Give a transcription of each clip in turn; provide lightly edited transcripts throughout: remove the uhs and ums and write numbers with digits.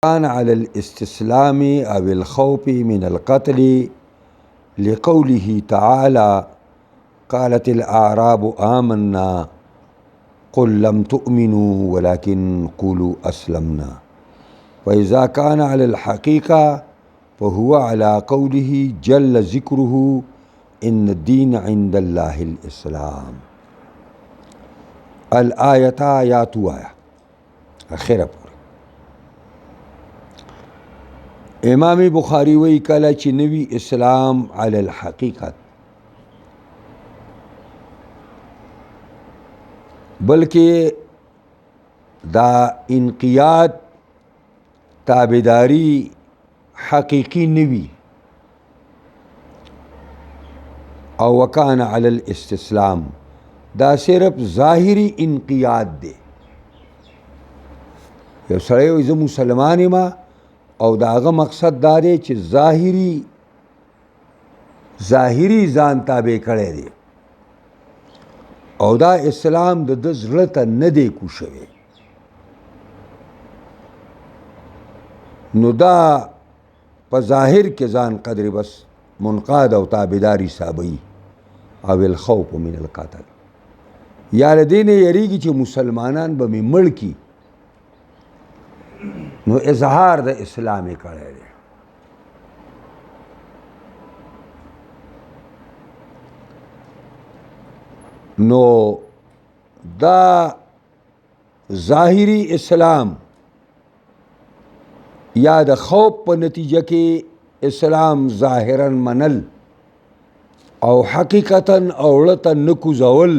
كان على الاستسلام أو الخوف من القتل لقوله تعالى قالت الأعراب آمنا قل لم تؤمنوا ولكن قولوا أسلمنا. فإذا كان على الحقيقة فهو على قوله جل ذكره إن الدين عند الله الإسلام. الآية آيات آية آخره پورې. امام بخاری وی کله چې نوی اسلام علی الحقیقت بلکې دا انقیاد تابعداری حقیقی نوی او وکان علی الاستسلام دا صرف ظاهری انقیاد دی. یو سړی وایي زه مسلمان یم او داغه مقصد دا دی چې ظاهری ځان تابع کړی دی او دا اسلام د ده زړه ته نه دی کوشوی، نو دا په ظاهر کې ځان قدر بس منقاد او تابعدار حسابوي. او الخوف من القتل یا له دې نه یریږي چې مسلمانان به مې مړ کي، نو اظهار د اسلام یې کړی دی. نو دا ظاهری اسلام یا د خوف په نتیجه کې اسلام ظاهرا منل او حقیقتا اوړته نه کوزول،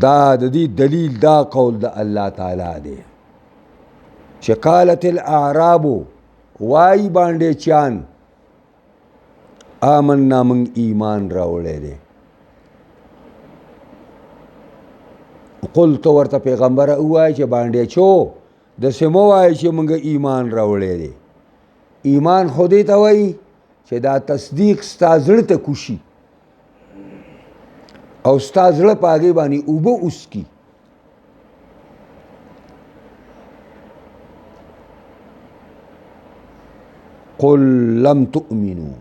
دا د دې دلیل دا قول د الله تعالی دی چې قالت الاعراب وای باندې چان آمنا من ایمان راوړی دی. قل تو ورته پیغمبر وای چې باندې چو د سمو وای چې موږ ایمان راوړی دی. ایمان خو دې ته وای چې دا تصدیق ستا زړه ته کوشي او ستا زړه په هغې باندې اوبه وڅکي. قل لم تؤمنوا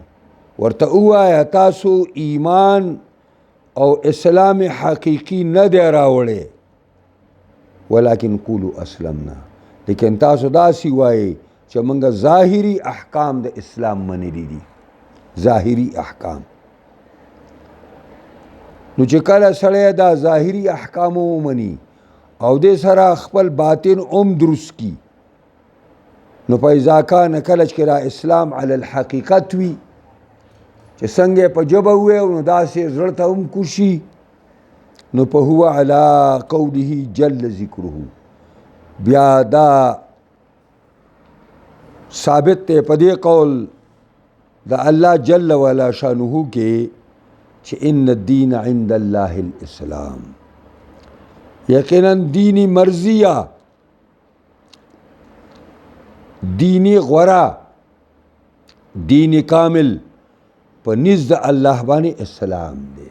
ورته ووایه تاسو ایمان او اسلام حقیقي نه دی راوړی، ولکن قولوا اسلمنا، لیکن تاسو داسې وایئ چې موږ ظاهري احکام د اسلام منلي دي، ظاهري احکام. نو چې کله سړی دا ظاهري احکام ومني او دې سره خپل باطن درست کی، نو په اذا کان کله چې را اسلام علی الحقیقت وي چې څنګه په ژبه ووایي نو داسې زړه ته هم کوشي، نو په هو علی قوله جل ذکره بیا دا ثابت دی په دې قول د الله جل وعلا شانه کې چې ان الدین عند الله الاسلام، یقینا دینی مرضیه دینی غورا دینی کامل په نزد الله باندې اسلام دی.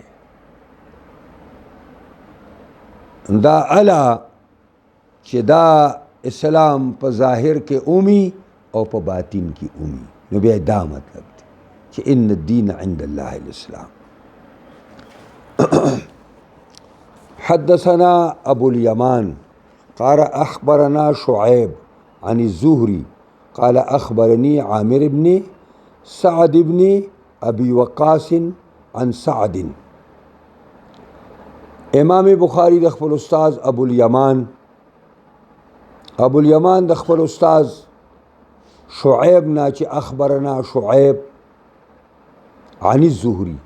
دا الا چې دا اسلام په ظاهر کې اومي او په باطن کې اومي، نو بیا دا مطلب دی چې ان الدین عند الله الاسلام. حدثنا ابو اليمان قال اخبرنا شعيب عن الزهري قال اخبرني عامر بن سعد بن ابي وقاص عن سعد. امام بخاری د خپل استاد ابو اليمان د خپل استاد شعيب نا چې اخبرنا شعيب عن الزهري،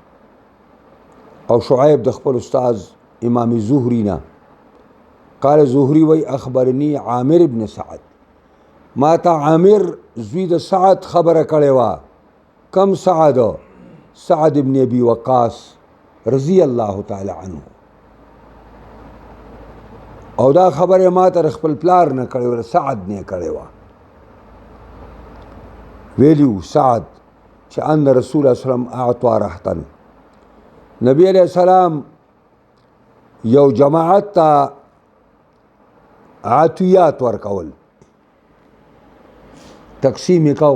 او شعيب د خپل استاد امام زهري نا قال زهري وی اخبرني عامر ابن سعد، ما تا عامر زوی د سعد خبره کړې وا. کم سعد؟ سعد ابن ابي وقاص رضی الله تعالی عنه. او دا خبره ما ته خپل پلار نه کړې و، سعد نه کړې وا. ویلیو سعد چې ان رسول الله صلی الله علیه وسلم اعطى رحتن، نبی علیہ السلام یو جماعت ته عطیات ورکول، تقسیم یې کو.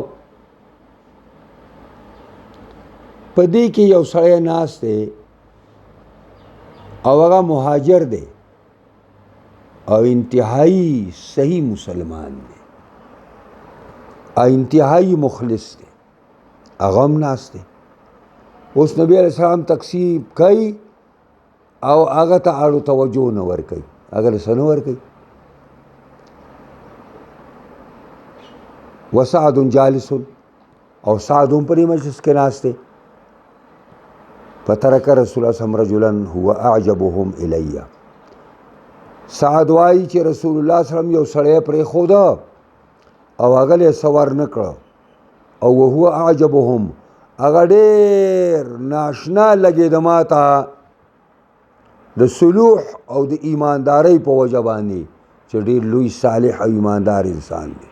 په دې کې یو سړی ناست دی او هغه مهاجر دی او انتهایی صحیح مسلمان دی او انتهایی مخلص دی, هغه هم ناست دی. اوس نبی علیہ السلام تقسیم کوي او هغه ته اړو توجه نه ورکوي, هغه له څه نه ورکوي. وسعد جالس او سعد هم په دې مجلس کې ناست دی. فترک رسول الله صلی الله علیه وسلم رجلا هو اعجبهم الی. سعد وایي چې رسول الله صلی الله علیه وسلم یو سړی پرېښوده او هغه یې سور نه کړه او وهو اعجبهم, هغه ډېر ناشنا لګېده ما ته د صلوح او د ایماندارۍ په وجه باندې چې ډېر لوی صالح او ایماندار انسان دی.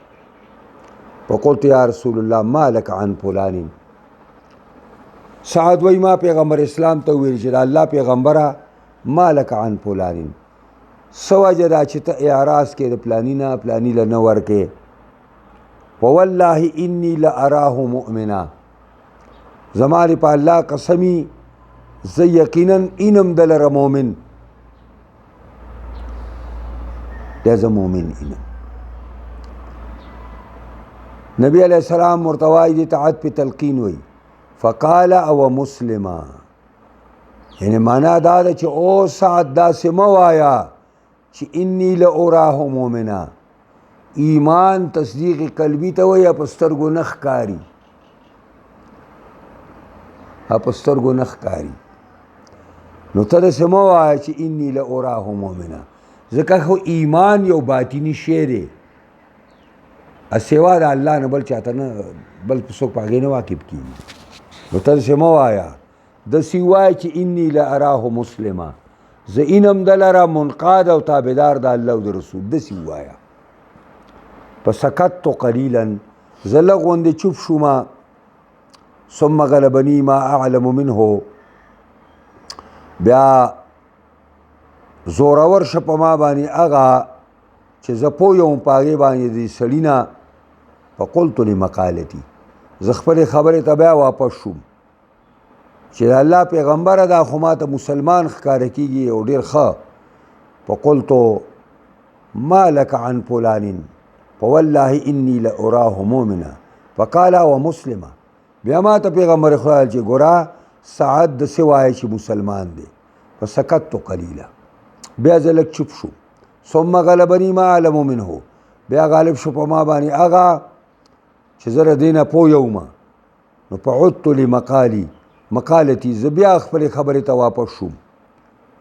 فقلت یا رسول الله ما لك عن فلان. سعد وای ما پیغمبر اسلام ته ویل چې الله پیغمبره ما لك عن فلان, څه وجه ده چې ته اعراض کې د پلاني نه پلاني له نه ورکې. فوالله انی لاراه مؤمنا, زما دې په الله قسمی زه یقینا اینم دلره مؤمن دی, زه مؤمن اینم. نبی علیہ السلام ورته وایي دې ته عطف تلقین وایي. فقال او مسلما, یعنی معنا دا ده چې او سعد داسې مه وایه چې انی لاراه مؤمنا. ایمان تصدیق قلبی ته وایي, په سترګو نه ښکاري, په سترګو نه ښکاري. نو ته داسې مه وایه چې انی لاراه مؤمنا, ځکه خو ایمان یو باطني شی دی, سوا د الله نه بل چاته نه, بل څوک په هغې نه واقف کېږي. نو ته داسې مه وایه, داسې وایه چې انی لاراه مسلما, زه اینم دلره منقاد او تابعدار د الله او د رسول, داسې ووایه. فسکتت قلیلا, زه لږ غوندې چوپ شومه. ثم غلبني ما اعلم منه, بیا زورور شه په ما باندې هغه چې زه پوه یم په هغې باندې د سړي نه. فقلت لمقالتي, زه خپلې خبرې ته بیا واپس شوم چې د الله پیغمبره دا خو ما ته مسلمان ښکاره کېږي او ډېر ښه. فقلت ما لك عن فلان فوالله انی لاراه مؤمنا فقال ومسلما. بیا ما ته پیغمبر خدای چې ګوره سعد داسې وایي چې مسلمان دی. فسکتت قلیلا, بیا زه لږ چوپ شوم. ثم غلبني ما اعلم منه, بیا غالب شو په ما باندې هغه چې زه د دې نه پوه یم. نو فعدت مقالتي, زه بیا خپلې خبرې ته واپس شوم.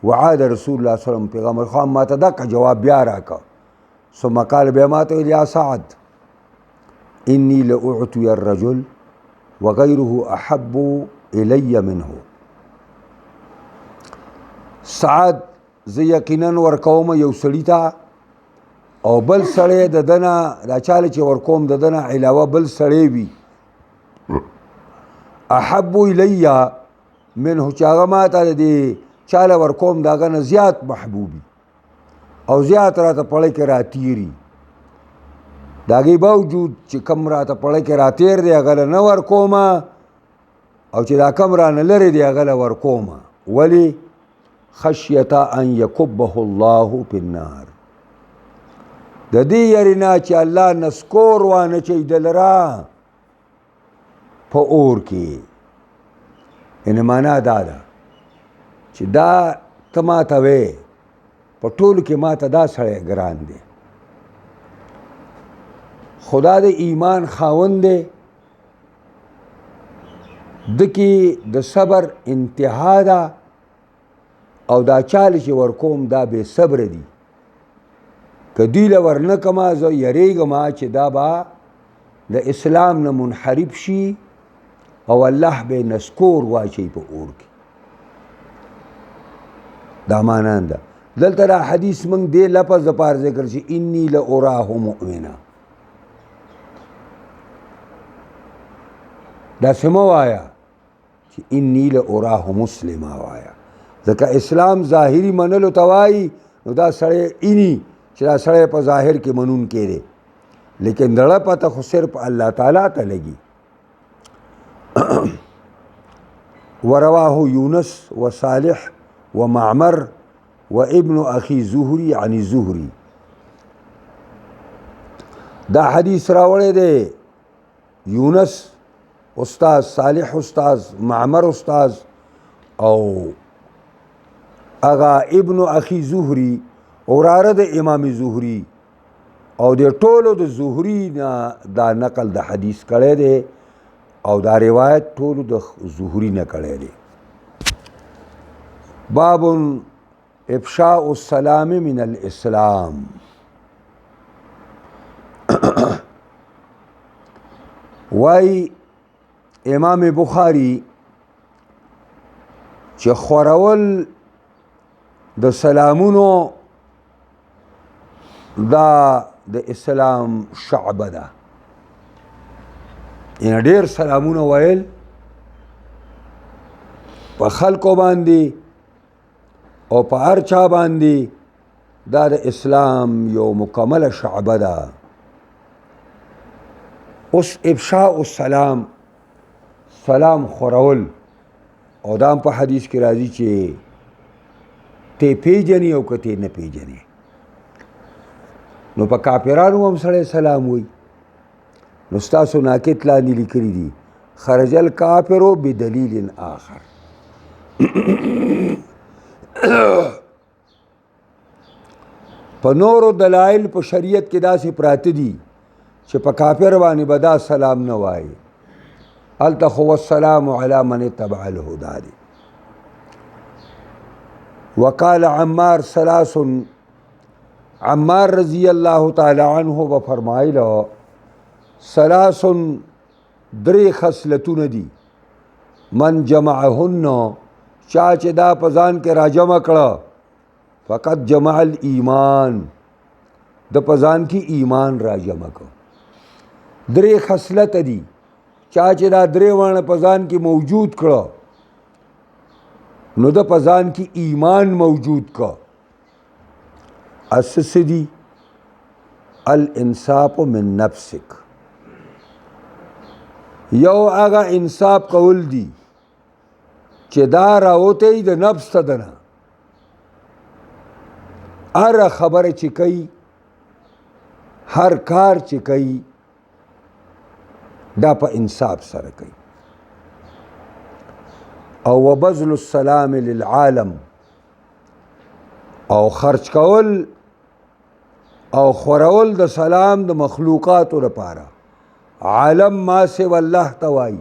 وعاد رسول الله صلی الله علیه وسلم, پیغمبر خان ما ته دقه جواب بیا راکړه. ثم قال, بیا ما ته ویل یا سعد انی لاعطي الرجل وغیره احب الی منه. سعد زه یقینا ورکوم یو سړي ته او بل سړی د ده نه, دا چاله چې ورکوم د ده نه علاوه بل سړی وي احب الی منه, چې هغه ما ته د دې چاله ورکوم د هغه نه زیات محبوبي او زیات راته پړی کې راتیري. د هغې باوجود چې کم راته پړی کې راتیر دی هغه له نه ورکومه, او چې دا کم رانه لرې دی هغه له ورکومه. ولې؟ خشیة ان یکبه الله فی النار, د دې یاري نه چې الله نسکور وانه چي د لره په اور کې. یعنې معنا دا ده چې دا ته ما ته وې په ټولو کې ما ته دا سړی ګران دی, خدا د ایمان خاوند دی, د کې د صبر انتها ده, او دا چاله چې ورکوم دا بې صبره دي. که دوی له ورنه کما زه یریږم چې دا به د اسلام نه منحرف شي او الله به نسکور واچوي په اور کې. دا معنا ده. دلته دا حدیث موږ دې لفظ دپاره ذکر شي انی لاراه مؤمنا. داسې مه وایه چې انی لاراه مسلما وایه, ځکه اسلام ظاهري منلو ته وایي, نو دا سړی اینی چې دا سړی په ظاهر کې منون کې دی. لیکن دړه پته خو صرف الله تعالی ته لګي. ورواه یونس و صالح و معمر و ابن اخی زهری عن زهری. دا حدیث راوړی دی یونس استاد، صالح استاد، معمر استاد او اغا ابن اخی زهری وراره د امام زهری، او د ټولو د زهری نه دا نقل د حدیث کړی دی او دا روایت ټولو د زهری نه کړی دی. باب افشاء السلام من الاسلام. وای امام بخاری چې خورول د سلامونو دا د اسلام شعبه ده، یعنی ډیر سلامونه ویل په خلکو باندې او په هر چا باندې دا د اسلام یو مکمله شعبه ده. اوس افشاء السلام، سلام خورول، او دا په حدیث کې راځي چې ته پیژنې او که ته نه پیژنې. نو په کافرانو هم سړی سلام وایي. نو ستاسو ناکت لاندې لیکلي دي خرج الکافر بدلیل آخر. په نورو دلایل په شریعت کې داسې پراته دي چې په کافر باندې به دا سلام نه وایي. هلته خو والسلام علی من اتبع الهدى دی. وقال عمار ثلاث، عمار رضی اللہ تعالی عنہ به فرمایله ثلاث درې خصلتونه دي من جمعهن چا چې دا په ځان کې راجمع کړه فقط جمع الایمان د په ځان کې ایمان راجمع کړه. درې خصلت دي چا چې دا درې ونه په ځان کې موجود کړه نو د په ځان کې ایمان موجود کړه. اساس دي الانصاف من نفسک، یو هغه انصاف کول دي چې دا راوتی د نفس ته دنه هر خبره چې کوي هر کار چې کوي دا په انصاف سره کوي. او وبذل السلام للعالم، او خرج کول او خورول د سلام د مخلوقاتو لپاره. عالم ما سوى الله توای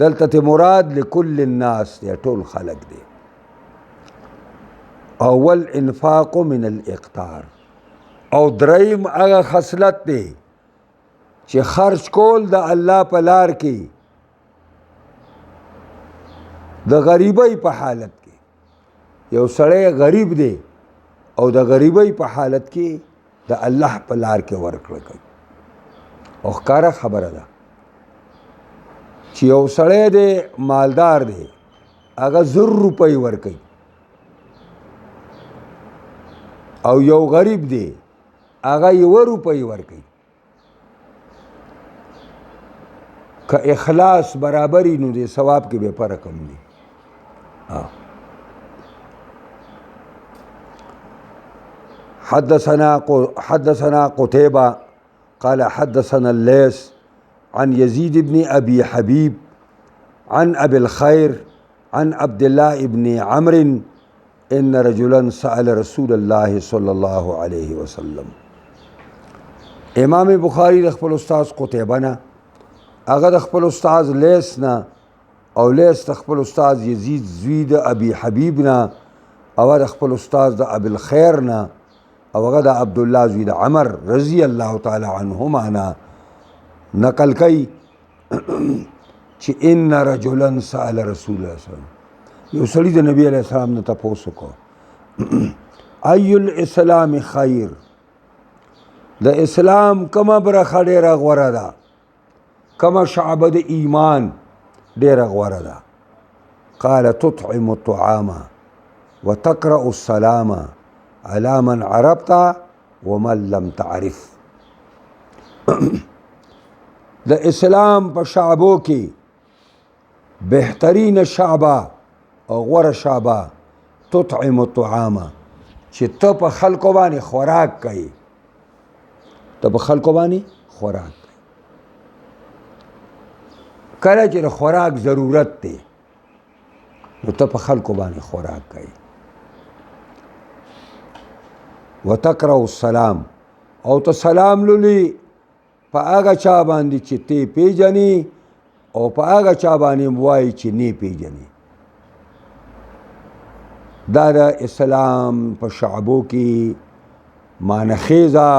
دلته مراد لكل الناس دی، ټول خلق دی. اول انفاق من الاقتار، او دریم هغه خصلت دی چې خرج کول د الله په لار کې د غریبۍ په حالت کې. یو سړی غریب دی او د غریبۍ په حالت کې د الله په لار کې ورکړه کوي. او ښکاره خبره ده چې یو سړی دی مالدار دی هغه 1000 روپۍ ورکوي او یو غریب دی هغه 1 روپۍ ورکوي. که اخلاص برابري نو د ثواب کې به فرق هم دی. حدثنا قتيبة قال حدثنا الليث عن يزيد بن أبي حبيب عن أبي الخير عن عبد الله بن عمرو إن رجلا سأل رسول الله صلى الله عليه وسلم. امام بخاری د خپل استاد قتيبه نه، هغه د خپل استاد لیث نه، او لیث د خپل استاد یزید زوی د ابي حبیب نه، او د خپل استاد د ابي الخير نه، او هغه د عبد الله زوی د عمر رضی الله تعالی عنهما نه نقل کوي چې ان رجلا سأل رسول الله صلی الله علیه وسلم، یو سړي د نبی علیه السلام نه تپوس وکړ ای الاسلام خیر، د اسلام کومه برخه ډېره غوره ده، کومه شعبه د ایمان ډېره غوره ده؟ قال تطعم الطعام وتقرأ السلام على من عرفت ومن لم تعرف. د اسلام په شعبو کې بهترین شعبه او غوره شعبه تطعم الطعام چې ته په خلکو باندې خوراک کوي، ته په خلکو باندې خوراک کوي. کله چې د خوراک ضرورت دی نو ته په خلکو باندې خوراک کوي. وتقرأ السلام او ته سلام لولي په هغه چا باندې چې ته پیژنې او په هغه چا باندې وایي چې نه پیژنې. دا د اسلام په شعبو کې مانخیزه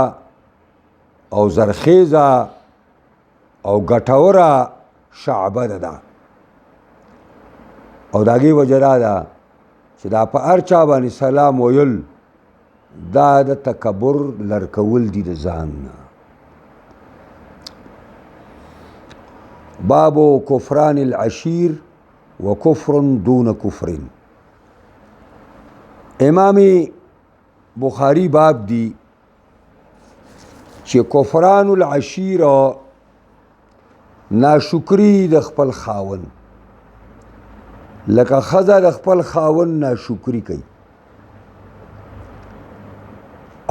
او زرخیزه او ګټوره شعبه ده او د هغې وجه دا ده چې دا په هر چا باندې سلام ویل دا د تکبر لرکول دي د ځان نه. باب کفران العشیر و کفر دون کفر. امام بخاری باب دی چې کفران العشیر ناشکری د خپل خاون، لکه ښځه د خپل خاون ناشکری کوي،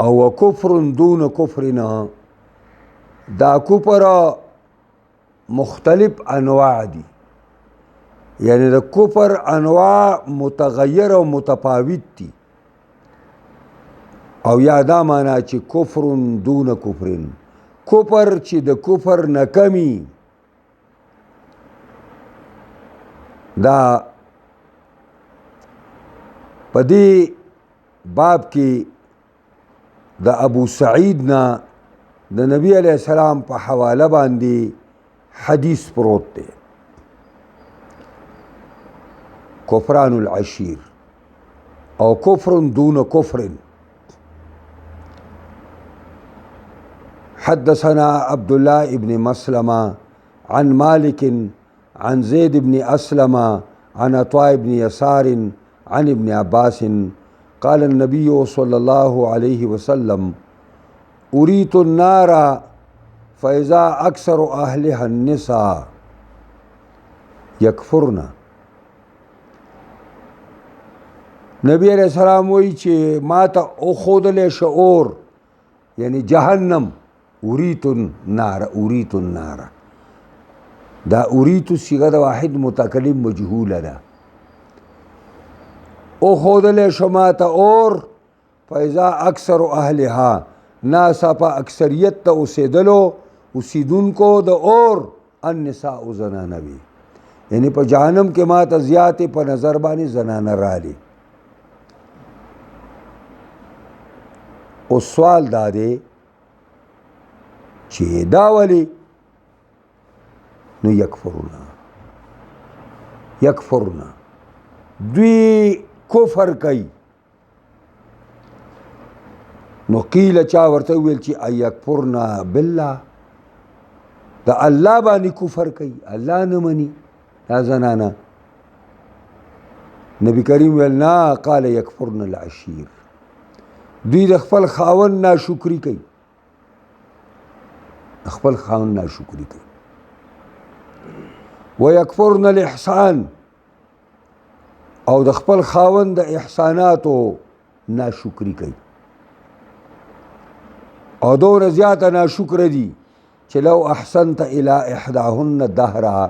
او کفر دون کفرنا دا کفر مختلف انواع دي، یعنی د کفر انواع متغیر او متفاوت دي. او یا دا معنا چې کفر دون کفرن، کفر چې د کفر نه کمی. دا په دې باب کې د ابو سعید نه د نبی علیہ السلام په حواله باندې حدیث پروت دی. کفران العشیر او کفر دون کفر. حدثنا عبد الله ابن مسلمة عن مالك عن زيد بن أسلم عن عطاء بن يسار عن ابن عباس قال النبي صلى الله عليه وسلم أريت النار فإذا أكثر أهلها النساء يكفرن. نبی علیہ السلام وی چې ما ته اخودل شعور یعنی جهنم. أريت النار، أريت النار، دا أريت صيغه د واحد متکلم مجهوله ده. اخودل شما ته اور فإذا أكثر أهلها ناسا په اکثریت ته اوسیدونکو د اور النساء زنانه وي، یعنی په جهنم کې ما ته زیاتې په نظر باندې زنانه رالی. او سوال دا دی چې دا ولی نو یکفرنا دوی کفر کوي. نو قیل چا ورته ویل چې ایکفرنا بالله، دا الله باندې کفر کوي، الله نه مني دا زنانه. نبی کریم ویل نه، قال یکفرنا العشیر، دوی د خپل خاون ناشکری کوي، خپل خاون ناشکری کوي. ويكفرن الاحسان، او د خپل خاون د احساناتو ناشکری کوي. او دون زیاته ناشکر دي چې لو احسنت الى احداهن دهرها،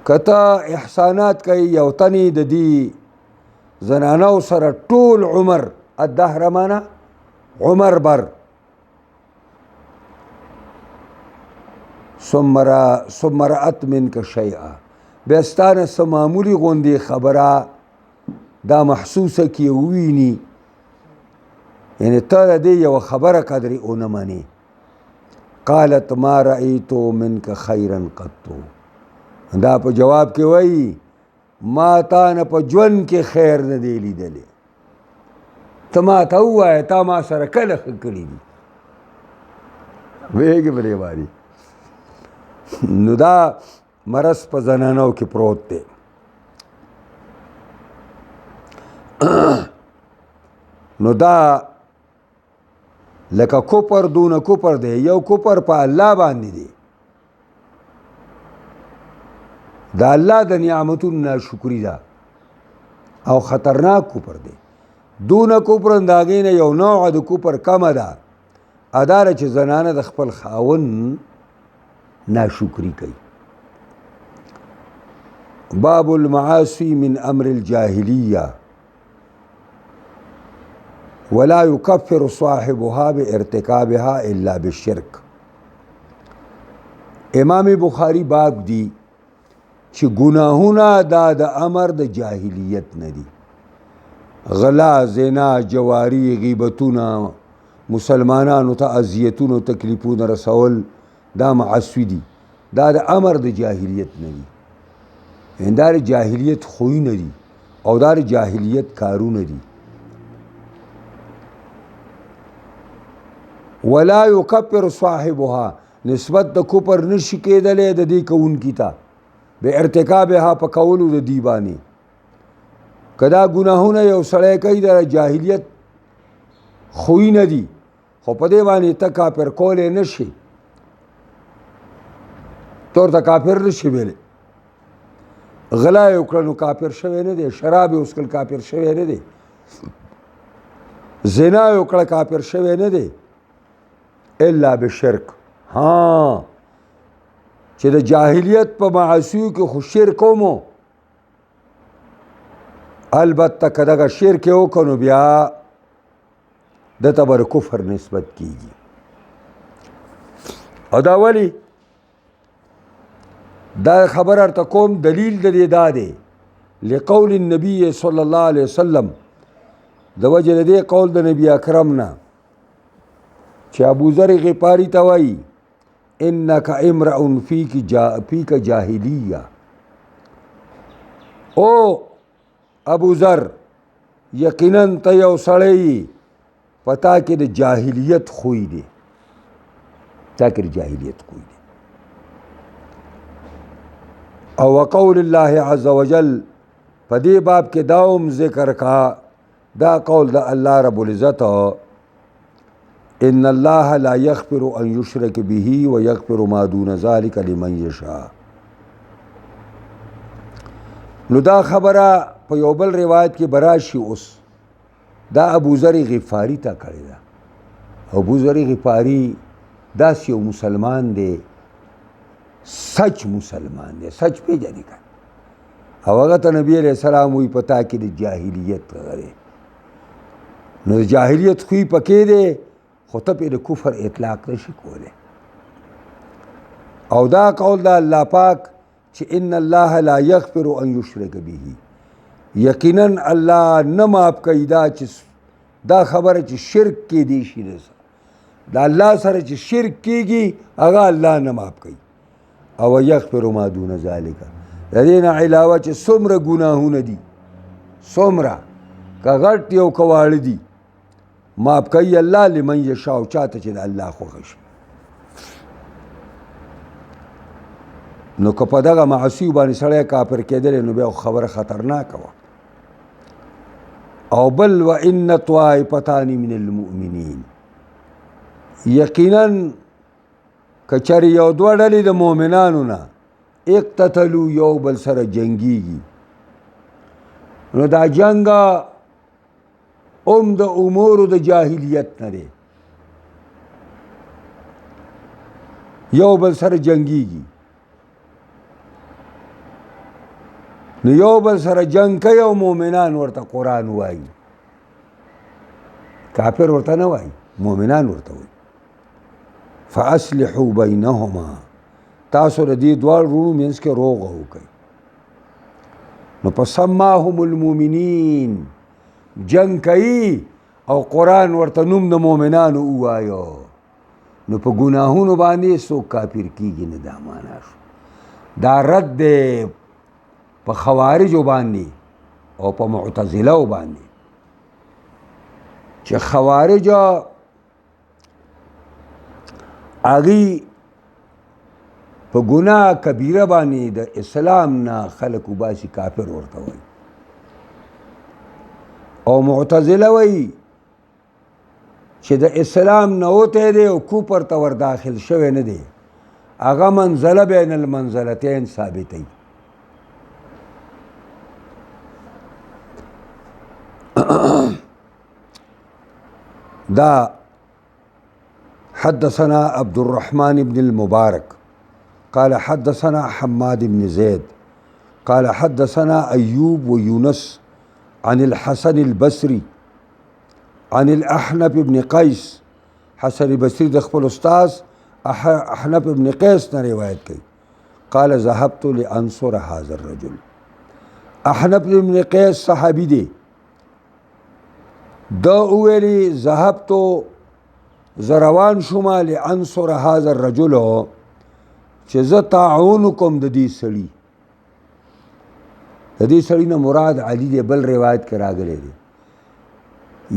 کته احسانات کوي یو تنی د دې زنانو سره ټول عمر، الدهر معنا عمر بر، ثم رأت منك شيئا، بیستانه سمامولی غوندی خبره دا محسوسه کی ویني، یعنی تا دې یو خبره قدرې اونه مني. قالت ما رأيت منك خيرا قط، دا په جواب کې وایي ما تا نه په ژوند کې خیر نه دی لیدلی، ته ما ته ووایه تا ما سره کله ښه کړي دي. ویږي پرې باندې نو دا مرض په زنانو کې پروت دی. نو دا لکه کفر دونه کفر دی یو کفر په الله باندې دی د الله د نعمتونو ناشکري ده او خطرناک کفر دی دونه کفر د هغې نه یو نوع د کفر کمه ده ادا ده چې زنانه د خپل خاوند ناشکري کوي باب المعاصي من امر الجاهلیه ولا يكفر صاحبها بارتكابها الا بالشرك امام بخاری باب دی چې گناهونه دا د امر د جاهلیت نه دي غلا زنا جواری غیبتونه مسلمانانو ته اذیتونه تکلیفونه رسول دا معصوی دي دا د امر د جاهلیت نه دي دا د جاهلیت خویونه دي او دا د جاهلیت کارونه دي ولا يكفر صاحبها نسبت د کفر نشي کېدلی د دې کوونکي ته به ارتکابها په کولو د دی باندې کدا ګناهونه یو سړی کوي د جاهلیت خوی نه دي خو په دې باندې ته کافر کولی نشي تور ته کافر نشي ویلی غلا یې وکړه نو کافر شوی نه دی شراب یې وڅښل کافر شوی نه دی زنا یې وکړه کافر شوی نه دی الا بشرک ها چې د جاهلیت په معاصیو کې خو شرک ومو البته که دغه شرک یې وکړو نو بیا دته به کفر نسبت کیږي او دا ولې دا خبر ارته کوم دلیل د دې دا دی لقول النبي صلی الله علیه وسلم د وجه د دې قول د نبی اکرم نه چې ابو ذر غفاری ته وایي انک امرؤ فیک جاهلیه او ابو ذر یقینا ته یو سړی پتا کې د جاهلیت خوی دی تا کې د جاهلیت خوی دی او وقول الله عز وجل په دې باب کې داوم ذکر کا دا قول د الله رب العزت ان الله لا يغفر ان يشرك به ويغفر ما دون ذلك لمن يشاء نو دا خبره په یو بل روایت کې براشي اوس دا ابو ذر غفاری ته کړی دا ابو ذر غفاری داس یو مسلمان دی سچ مسلمان دی سچ پیژني که او هغه ته نبی علیہ السلام وی پتا کې د جاهلیت غره نو د جاهلیت خوی پکې دی خو ته پې د کفر اطلاق نشي کولی او دا قول د الله پاک چې ان الله لا یغفر ان یشرک به یقینا الله نه معاف کوي دا چې دا خبره چې شرک کې دی شي د الله سره چې شرک کېږي هغه الله نه معاف کوي او یغفر ما دون ذلک د دې نه علاوه چې څومره ګناهونه دي څومره که غټ یو که واړه دي معاف کوي الله لمن یشاء چاته چې د الله خوښه شي نو که په دغه معصیو باندې سړی کافر کېدلی نو بیا خبره خطرناکه وه او بل وان طائفتان من المؤمنین یقینا که چېرې یو دوه ډلې د مؤمنانو نه اقتتلو یو بل سره جنګیږي نو دا جنګ د امور د جاهلیت نه دی یو بل سره جنګیږي نو یو بل سره جنگ کوي او مؤمنان ورته قرآن وایي کافر ورته نه وایي مؤمنان ورته وایي فاصلحوا بینهما تاسو د دې دواړو وروڼو منځ کې روغه وکړئ نو فسماهم المؤمنین جنگ کوي او قرآن ورته نوم د مؤمنانو ووایو نو په ګناهونو باندې څوک کافر کیږي نه دا معنا شو دا رد دی په خوارجو باندې او په معتزله باندې چې خوارج هغوی په ګناه کبیره باندې د اسلام نه خلک وباسي کافر ورته وایي او معتزله وایي چې د اسلام نه وتی دی او کوپر ته ور داخل شوی نه دی هغه منزله بین المنزلتین ثابتوي. دا حدثنا عبد الرحمن بن المبارك قال حدثنا حماد بن زيد قال حدثنا أيوب ويونس عن الحسن البصري عن الأحنف بن قيس. حسن البصري د خپل استاذ احنف بن قيس نه روایت کوي. قال ذهبت لأنصر هذا الرجل. احنف بن قيس صحابي دی. دا اویلی ذهبتو زروان شما لأنصر هذا الرجل چې زه تعاون کوم د دې سړي. د دې سړي نه مراد علي دی. بل روایت کې راغلی دی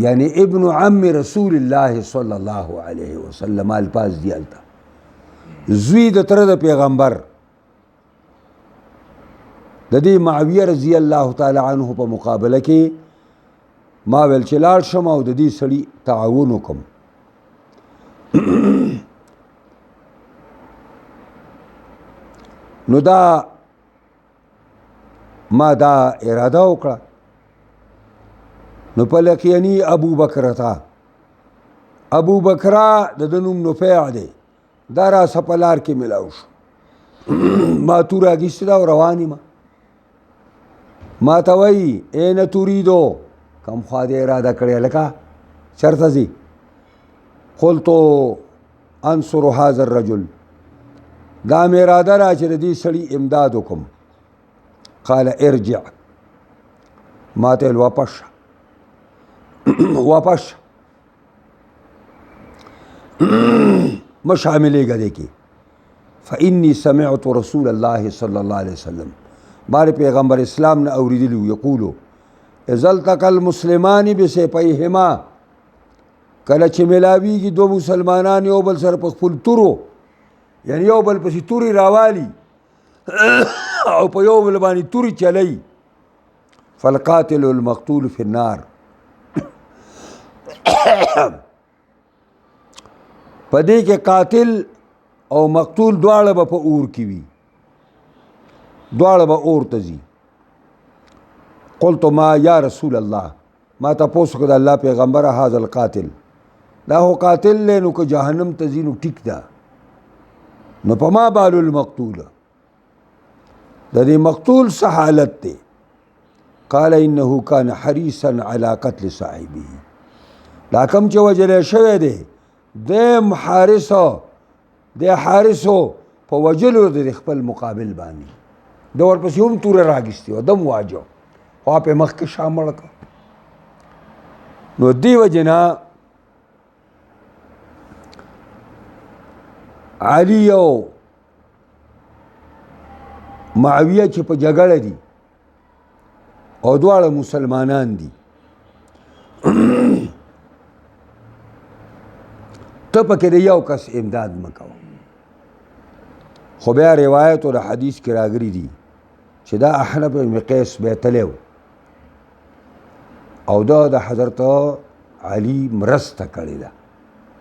یعنی ابن عم رسول الله صلی الله علیه وسلم الفاظ دی هلته زوی د تره د پیغمبر. د دې معاویه رضی الله تعالی عنه په مقابله کې ما ویل چې لاړ شم او د دې سړي تعاون وکم. نو دا ما دا اراده وکړه. نو په لکیانی ابو بکر تا ابو بکرا د نوم نفیع دی. دا را سپلار کې ملاو شو. ما تور اگیستی دا و روانی ما تا وی این توریدو کم خواده اراده کړی لکه چرته ځي. قلتو انصر هذا الرجل. دا مې اراده را چې د دې سړي امداد وکم. قال ارجع. ما ته ویل واپس شه واپس مه شاملېږه دې کې. فإني سمعت رسول الله صلی الله علیه وسلم بار پیغمبر اسلام نه اوریدلی یقولو اذا التقى المسلمان بسيفيهما. کله چې ملاویږي دو مسلمانان یو بل سره په خپل تورو یعنی یو بل پسې توري راوالي او په یو بل باندې توري چلی. فالقاتل المقتول في النار. پدې کې قاتل او مقتول دواړه به په اور کې وي. دواړه به اور ته ځي. قلت ما یا رسول الله. ما تاسو کو د الله پیغمبر هاذا القاتل. دا هو قاتل له نو کو جهنم ته ځي نو ټیک ده. نو په ما بال المقتول. د دې مقتول څه حالت دی؟ قال انه كان حريصا على قتل صاحبه. دا کوم چې وجل شوی دی د حارثو په وجلو د خپل مقابل باندې د ورپسې هم توره راګستې وه دم واجو خوا پې مخکې شامل کړه. نو دې وجې نه علي او معاویه چې په جګړه دي او دواړه مسلمانان دي ته پکې د یو کس امداد مه کوه. خو بیا روایت او د حدیث کې راغلي دي چې دا احنف بن قیس بیا تلی و او دا د حضرت علي مرسته کړې ده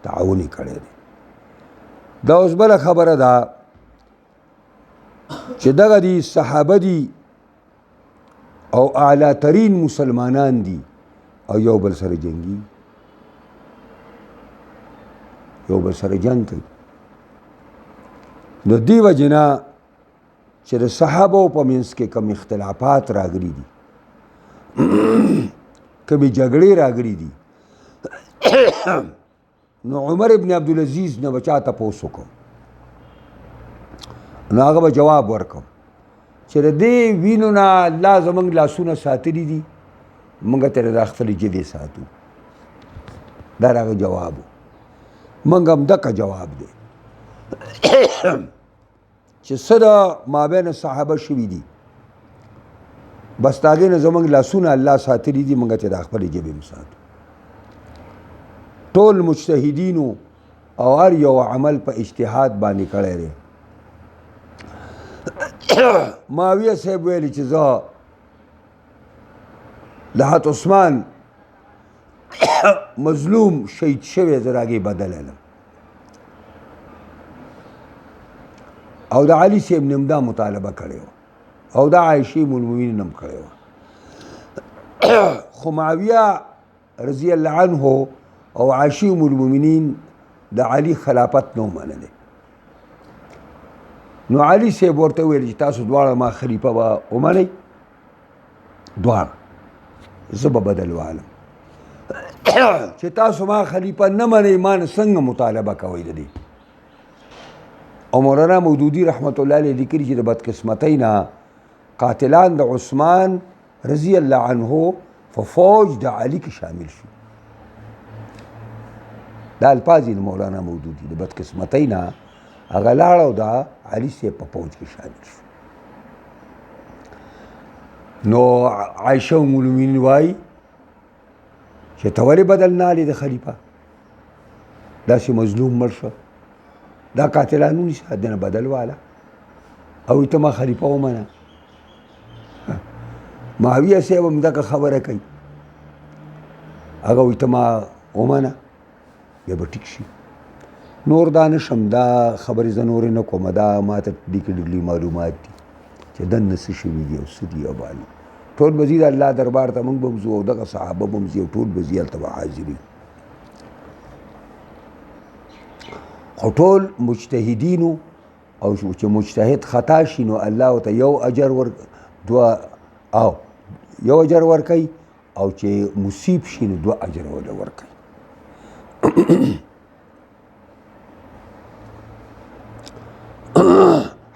تعاون یې کړی دی. دا اوس بله خبره ده چې دغه دي صحابه دي او اعلی ترین مسلمانان دي او یو بل سره جنګي یو بل سره جنګ کوي. نو دې وجې نه چې د صحابو په منځ کې کوم اختلافات راغلي دي کومې جګړې راغلي دي نو عمر ابن عبدالعزیز نه به چا تپوس وکړو نو هغه به جواب ورکړو چې د دې وینو نه الله زموږ لاسونه ساتلي دي موږ ترې د خپلې ژبې ساتو. دا د هغه جواب و. موږ هم دقه جواب دی چې څه د مابین صحابه شوي دي بس د هغې نه زموږ لاسونه الله ساتلي دي موږ ترې د خپلې ژبې هم ساتو. ټول مجتهدینو او هر یو عمل په اجتهاد باندې کړی دی. معاویه صاحب ویلي چې زه د حضرت عثمان مظلوم شهید شوی زه د هغې بدل علم او د علي صاحب نه هم دا مطالبه کړې وه او دا عایشې ام المؤمنین هم کړې وه خو معاویه رضی الله عنه او عایشې ام المؤمنین د علي خلافت نه منلی نو علي صاحب ورته وویل چې تاسو دواړه ما خلیفه به ومنئ دواړه زه به بدل والم چې تاسو ما خلیفه نه منئ ما نه څنګه مطالبه کوئ د دې او مولانا مودودي رحمت الله علیه لیکلي چې د بدقسمتۍ نه قاتلان د عثمان رضی الله عنه په فوج د علي کې شامل شو دا الفاظ د مولانا مودودي د بدقسمتۍ نه هغه لاړ او د علي صاحب په فوج کې شامل شو نو عایشه ام المؤمنین وایي چې ته ولې بدل نه هلې د خلیفه داسې مظلوم مړ شه دا قاتلان ونیسه دنه بدل واله او ته ما خلیفه ومنه معاویه صاحب هم دغه خبره کوي هغه وایي ته ما ومنه بیا به ټیک شي نور دا نشم دا خبرې زه نورې نه کومه دا ما ته ډیکلي معلومات دي چې دننه څه شوي دي او څه دي او بالي ټول به ځي د الله دربار ته موږ به هم ځو او دغه صحابه به هم ځي او ټول به ځي هلته به حاضري خو ټول مجتهدینو او چې مجتهد خطا شي نو الله ورته یو اجر یو اجر ورکوي او چې مصیب شي نو 2 اجر وله ورکوي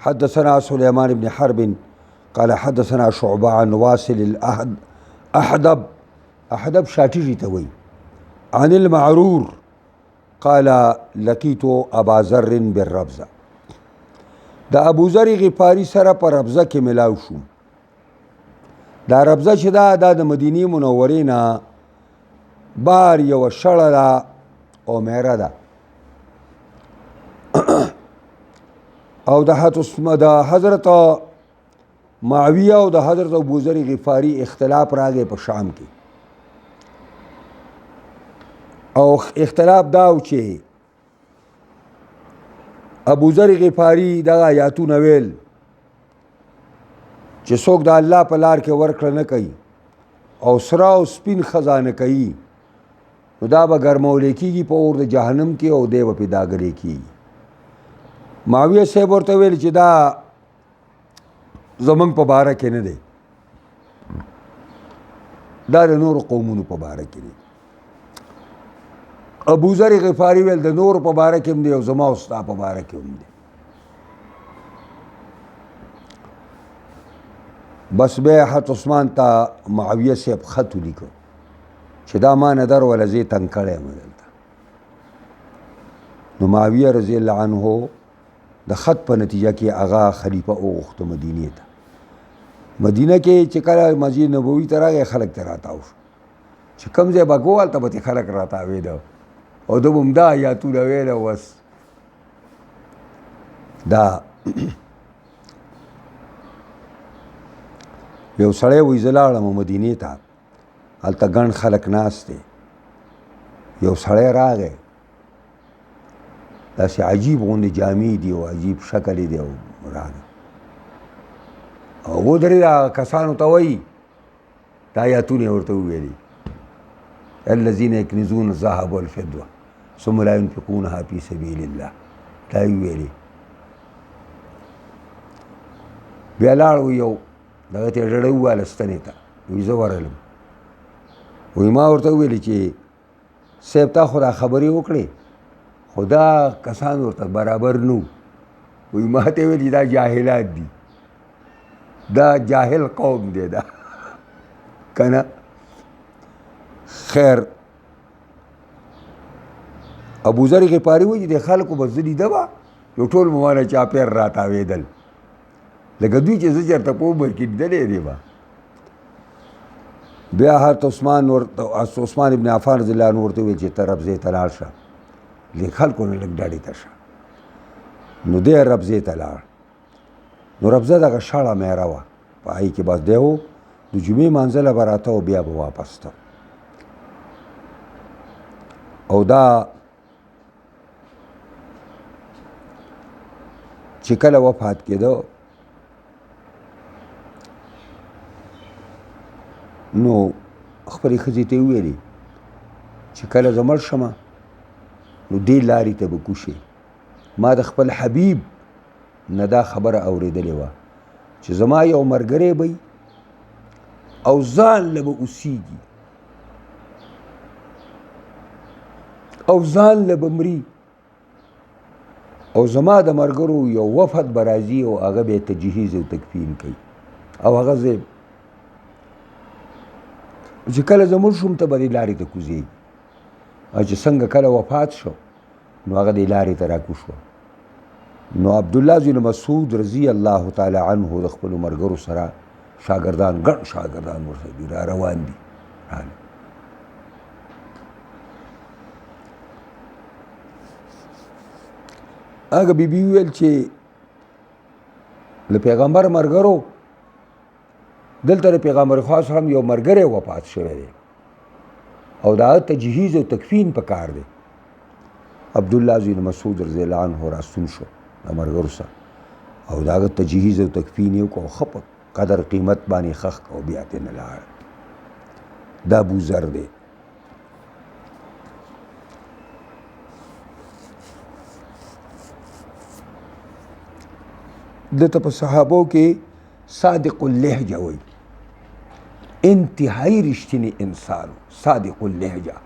حدثنا سليمان بن حرب قال حدثنا شعبة عن واصل الأحدب شاتجي توي عن المعرور قال لقيت أبا ذر بالربزة دا ابو ذر غفاری سره په ربزه کې ملاو شو دا ربزه چې دا د مدینې منورې نه بار یو شړه ده او مهره ده او د حضرت معاویه او د حضرت ابو ذر غفاری اختلاف راغی په شام کې او اختلاف دا و چې ابو ذر غفاری دغه آیاتونه ویل چې څوک د الله په لار کې ورکړه نه کوي او سره او سپین خزانه کوي نو دا به ګرمولی کېږي په اور د جهنم کې او دی به پې داګلی کېږي معاویه صاحب ورته ویل چې دا زمونږ په باره کې نه دی دا د نورو قومونو په باره کې دی ابو ذر غفاری ویل د نورو په باره کې هم دی او زما او ستا په باره کې هم دی بس بیا حضرت عثمان ته معاویه صاحب خط ولیکه چې دا ما نه در وله زه تنګ کړی یم دلته نو معاویه رضی الله عنه د خط په نتیجه کې هغه خلیفه وغوښته مدینې ته مدینه کې چې کله مسجد نبوي ته راغی خلک ته راتاو شو چې کوم ځای به ګو هلته به ترې خلک راتاوېده او ده به هم دا آیاتونه ویله بس دا یو سړی وایي زه لاړم مدینې ته هلته ګڼ خلک ناست دی یو سړی راغی داسې عجیب غوندې جامې دي او عجیب شکل یې دی او راغی او ودرېد هغه کسانو ته وایي دا آیاتونه یې ورته وویلي الذین یکنزون الذهب والفضة ثم لا ينفقونها فی سبیل الله دا یې وویلي بیا لاړ و یو دغه ته یې ډډه وواله ستنې ته وایي زه ورغلم وایي ما ورته وویلي چې صاحب تا خو دا خبرې وکړې خو دا کسان ورته برابر نو وایي ما ته یې ویل چې دا جاهلات دي دا جاهل قوم دی دا که نه خیر ابو ذر غفاري وایي چې د خلکو به زه لیده به یو ټول به مانه چاپېر راتاوېدل لکه دوی چې زه چېرته په عمر کې لیدلی دی به بیا حضرت عثمان ابن عفان رضی الله عنه ورته وویل چې ته ربضې ته لاړ شه لږ خلکو نه لږ ډاډې ته شه نو دی ربضې ته لاړ نو ربضه دغه شړه مهره وه په هغې کې بس دی و د جمعې مانځله به راته او بیا به واپس ته او دا چې کله وفات کېده نو خپلې ښځې ته یې وویلې چې کله زه مړ شمه نو دې لارې ته به کوشې. ما د خپل حبیب نه دا خبره اورېدلې وه چې زما یو ملګری به او ځان له به اوسیږي او ځان له به مري او زما د ملګرو یو وفد به راځي او هغه به یې تجهیز او تکفین کوي او هغه زه چې کله زه مړ شوم ته به دې لارې ته کوزېږي او چې څنګه کله وفات شو نو هغه دې لارې ته راکوز شو. نو عبدالله بن مسعود رضی الله تعالی عنه د خپلو ملګرو سره شاګردان ګڼ شاګردان ورسره دي را روان دي. هغه بي بي ویل چې له پیغمبر ملګرو دلته د پیغمبر خاص هم یو ملګری وفات شوی دی او د هغه تجهیز او تکفین پکار دی. عبدالله بن مسعود رضی الله عنه راستون شو د ملګرو سره او د هغه تجهیز او تکفین یې وکړو، ښه په قدر قیمت باندې خښ کړ او بیا ترې نه لاړ. دا ابوذر دی. دته په صحابو کې صادق اللهجه وایي، انتهایی رښتینی انسان صادق اللهجه.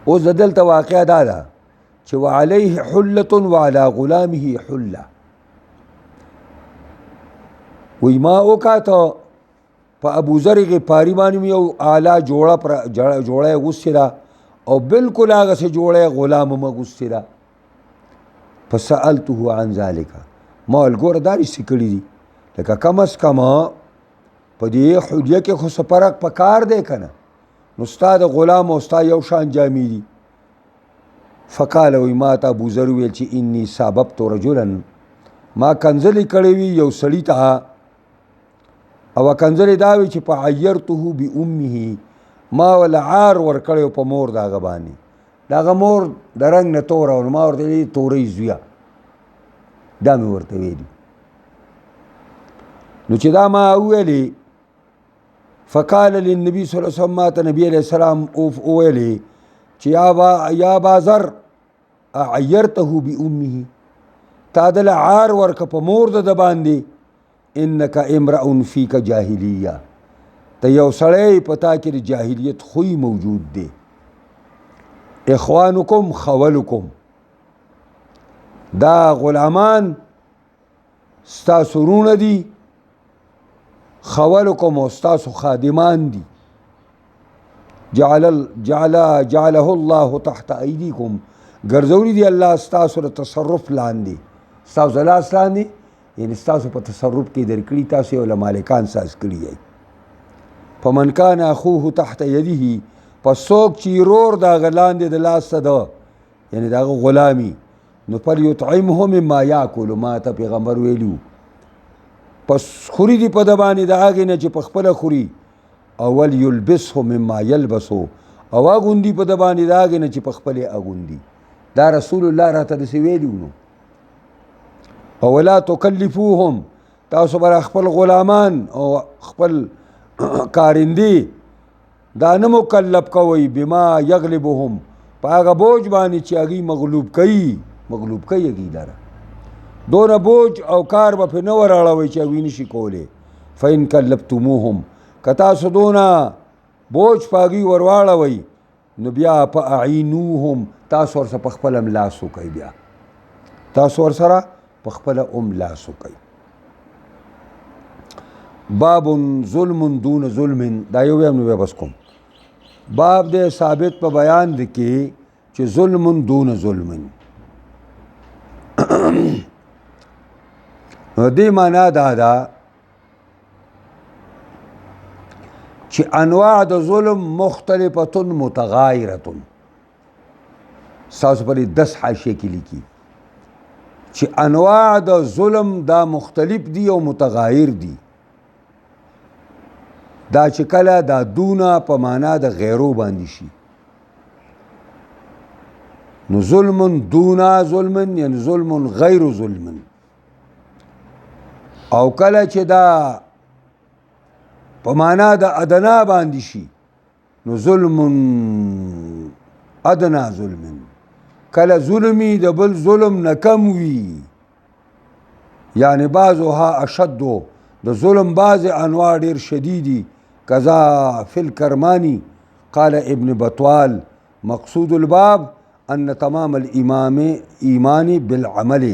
اوس د دلته واقعه دا ده چې وعلیه حلة وعلى غلامه حلة. وی ما وکاته په ابوذر غفاري باندې مې یو اعلی جوړه یې اغوستې ده او بلکل هغسې جوړه یې غلام هم اغوستې ده. فسألته عن ذلك، ما ویل ګوره دا رښتې کړي دي، لکه کم از کم په دې حلیه کې خو څه فرق پکار دی که نه، نو ستا د غلام او ستا یو شان جامې دي. فقال وی ما ته ابوذر ویل چې انی ساببت رجلا، ما کنځلې کړې وي یو سړي ته او کنځلې دا وي چې فعیرته بامه، ما ول عار ورکړی په مور د هغه باندې، د هغه مور د رنګ نه توره وه، ما ورته ویلي تورۍ زویه، دا مې ورته ویلي. نو چې دا ما وویلې فقال للنبي صلی الله علیه وسلم، ما ته نبي علیه السلام وویلې چې یا ابازر اعیرته بامه، تا دله عار ورکه په مور د باندې، انک امرأ فیک جاهلیه، ته یو سړی په تا کې د جاهلیت خوی موجود دی. اخوانکم خولکم، دا غلامان ستاسو رونه دي، خولکم او ستاسو خادمان دي. جعله الله تحت ایدیکم، ګرځولی دی الله ستاسو د تصرف لاندې، ستاسو د لاس لاندې، یعنی ستاسو په تصرف کې درکړي، تاسو یې له مالکان ساز کړي یئ. فمن کان اخوه تحت یده، پس څوک چې ورور د هغه لاندې د لاسه ده، یعنی د هغه غلامي، نو فلیطعمه مما یاکل، ما ته پیغمبر ویلو پس خوري دي په ده باندې د هغې نه چې په خپله خوري، او ولیلبسه مما یلبسو، او اغوندي په ده باندې د هغې نه چې په خپلې اغوندي. دا رسول الله راته داسې ویلي نو. او ولا تکلفوهم، تاسو به خپل غلامان او خپل کارندې دا نه مکلف کوئ بما یغلبهم، په هغه بوج باندې چې هغوی مغلوب کوي هغوی لره، دونه بوج او کار به پرې نه وراړوئ چې هغوی نشي کولی. فإن کلفتموهم، که تاسو دونه بوج په هغوی ورواړوئ نو بیا فاعینوهم، تاسو ورسره په خپله لاس وکئ، بیا تاسو ورسره په خپله لاس وکئ. باب ظلم دون ظلم، دا یو ویم نو بیا بس کوم. باب دې ثابت په بیان دی کې چې ظلم دون ظلم، نو دې معنا دا ده چې انواع د ظلم مختلفه متغایره، ستاسو په دې 10 حاشیه کې لیکي چې انواع د ظلم دا مختلف دي او متغایر دي. دا چې کله دا دونه په معنا د غیرو باندې شي نو ظلم دونا ظلم یعنی ظلم غیر ظلم او کله چې دا په معنا د ادنا باندې شي نو ظلم ادنا ظلم کله ظلمي د بل ظلم نه کم وي یعنی بعضها اشد د ظلم بعض انواع ډیر شدیدي کذا فی الکرمانی قال ابن بطوال مقصود الباب ان تمام ایمان بالعمل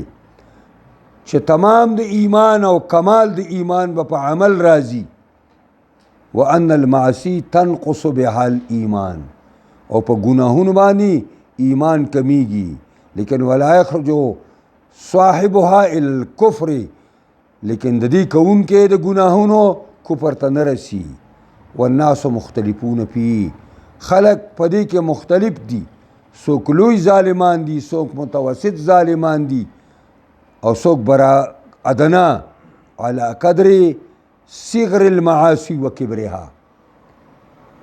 چې تمام د ایمان او کمال د ایمان په عمل راځي وان المعاصی تنقص بها الايمان او په ګناهونو باندې ایمان کمیږي لیکن ولا يخرج صاحبها الكفر لیکن د دې کون کې د ګناهونو کفر ته نه رسی والناس مختلفون فيه خلق پدې کې مختلف دي څوک لوی ظالمان دي څوک متوسط ظالمان دي او څوک برا ادنا على قدر صغر المعاصي وكبرها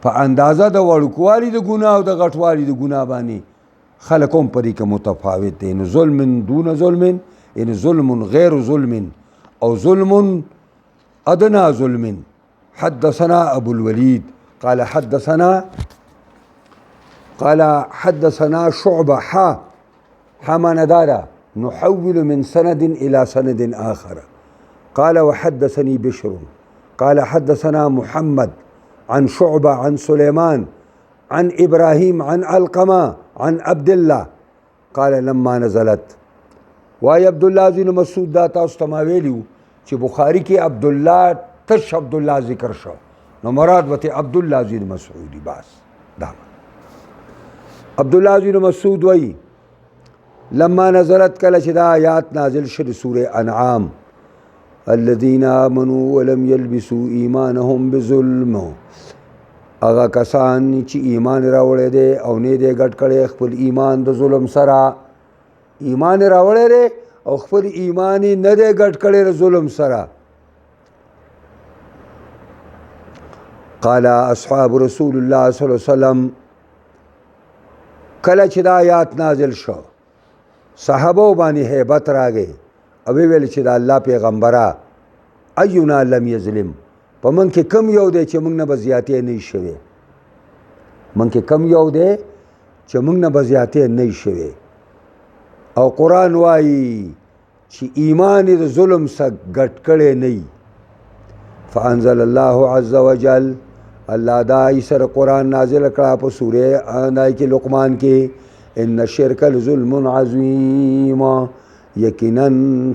په اندازه د وړوکوالي د ګناه او د غټوالي د ګناه باندې خلق هم پدې کې متفاوت دي نو ظلم دون ظلم یعنی ظلم غیر ظلم او ظلم ادنى ظلم حدثنا ابو الوليد قال حدثنا شعبة حمن دارا نحول من سند إلى سند آخر قال وحدثني بشر قال حدثنا محمد عن شعبة عن سليمان عن إبراهيم عن علقمة عن عبد الله قال لما نزلت واي عبد الله بن مسعود دا تاسو ته ما ویلیو چې بخاری کې عبد الله تش عبد الله ذکر شو نو مراد وته عبد الله بن مسعود بس دا عبد الله بن مسعود وای لما نزلت کله چې دا آیات نازل شوه سوره انعام الذين آمنوا ولم يلبسوا ایمانهم بظلم هغه کسان چې ایمان راوړی دی او نه دی ګډ کړی خپل ایمان د ظلم سره ایمان راوړی دی او خپل ایمان نه دی ګډ کړی د ظلم سره قال اصحاب رسول الله صلی الله علیه وسلم کله چې دا آیات نازل شو صحابه باندې هیبت راغی او ویل چې دا الله پیغمبره اینا لم یظلم په من کې کم یو دی چې موږ نه بزیاتې نه شوي من کې کم یو دی چې موږ نه بزیاتې نه شوي او قرآن وایي چې ایمان د ظلم سره ګډ کړی نه فانزل الله عز وجل الله دا ایسر قرآن نازل کړه په سوره دای کې لقمان کې ان الشرك لظلم عظیم یقینا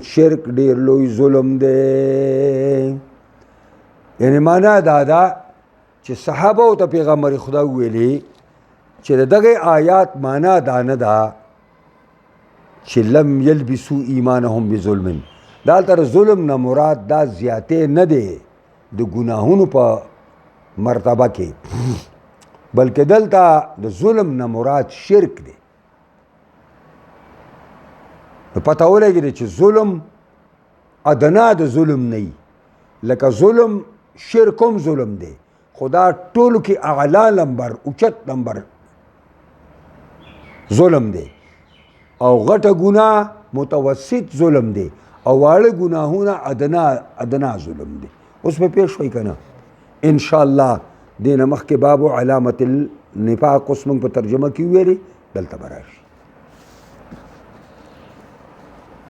شرک ډیر لوی ظلم دی یعنی معنا دا چې صحابه او ته پیغمبر خدا ویلي چې دغه آیات معنا دا نه ده چې لم یلبسوا ایمانهم بظلم دالته ظلم نه مراد دا زیاتې نه دی د ګناهونو په مرتبه کې بلکې دلته د ظلم نه مراد شرک دی پته ولګی چې ظلم ادنا د ظلم نه لکه ظلم شرکم ظلم دی خدا ټولو کې اعلی نمبر اوچت نمبر ظلم دی او غټه ګناه متوسط ظلم دی او واړه ګناهونه ادنا ظلم دی اوس په پیښ وای کنه ان شاء الله دینه مخکې باب علامت النفاق اوس موږ په ترجمه کې ویلي دلته براشي